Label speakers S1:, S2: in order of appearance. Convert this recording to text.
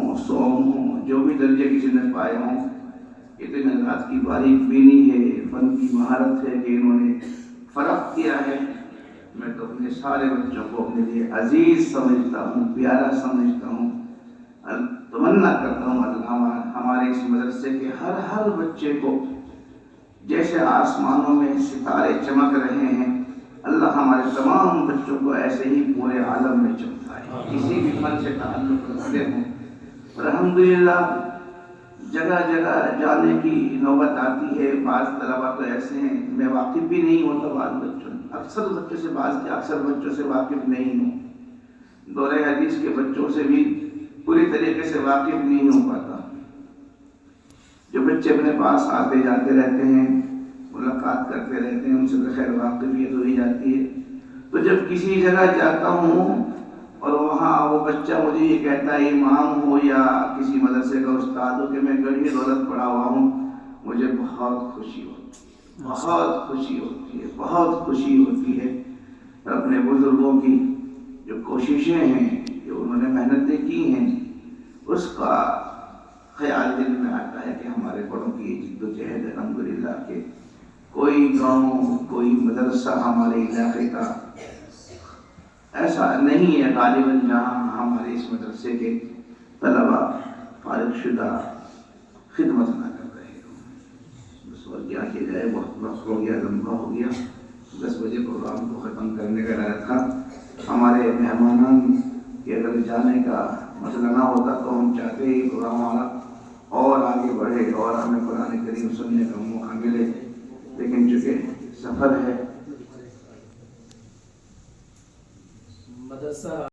S1: ہوں، سوم ہوں، جو بھی درجے کسی نے پائے ہوں، اتنے ذات کی باریک بینی ہے، فن کی مہارت ہے کہ انہوں نے فرق کیا ہے۔ میں تو اپنے سارے بچوں کو اپنے لیے عزیز سمجھتا ہوں، پیارا سمجھتا ہوں، تمنا کرتا ہوں اللہ ہمارے اس مدرسے کے ہر بچے کو جیسے آسمانوں میں ستارے چمک رہے ہیں، اللہ ہمارے تمام بچوں کو ایسے ہی پورے عالم میں چمکائے، کسی بھی فن سے تعلق رکھتے ہوں۔ الحمدللہ جگہ جگہ جانے کی نوبت آتی ہے، بعض طلبہ تو ایسے ہیں میں واقف بھی نہیں ہوتا، بعض بچوں اکثر بچوں سے واقف نہیں ہوں، دورہ حدیث کے بچوں سے بھی پوری طریقے سے واقف نہیں ہو پاتا۔ جو بچے اپنے پاس آتے جاتے رہتے ہیں، ملاقات کرتے رہتے ہیں، ان سے تو خیر واقفیت ہو ہی جاتی ہے۔ تو جب کسی جگہ جاتا ہوں اور وہاں وہ بچہ مجھے یہ کہتا ہے امام ہو یا کسی مدرسے کا استاد ہو کہ میں گڑھی دولت پڑھا ہوا ہوں، مجھے بہت خوشی ہوتی ہے، بہت خوشی ہوتی ہے، بہت خوشی ہوتی ہے۔ اپنے بزرگوں کی جو کوششیں ہیں، جو انہوں نے محنتیں کی ہیں، اس کا خیال دل میں آتا ہے کہ ہمارے بڑوں کی جد و جہد الحمدللہ کہ کوئی گاؤں کوئی مدرسہ ہمارے علاقے کا ایسا نہیں ہے غالباً جہاں ہمارے اس مدرسے کے طلبہ فارغ شدہ خدمت نہ کر رہے ہوں۔ بس اور کیا کیا جائے، بہت وقت ہو گیا، لمبا ہو گیا، 10 بجے پروگرام کو ختم کرنے کا ارادہ تھا۔ ہمارے مہمانان کہ اگر جانے کا مسئلہ نہ ہوتا تو ہم چاہتے ہی پروگرام ہمارا اور آگے بڑھے اور ہمیں قرآن کریم سننے کا موقع ملے، لیکن چونکہ سفر ہے
S2: مدرسہ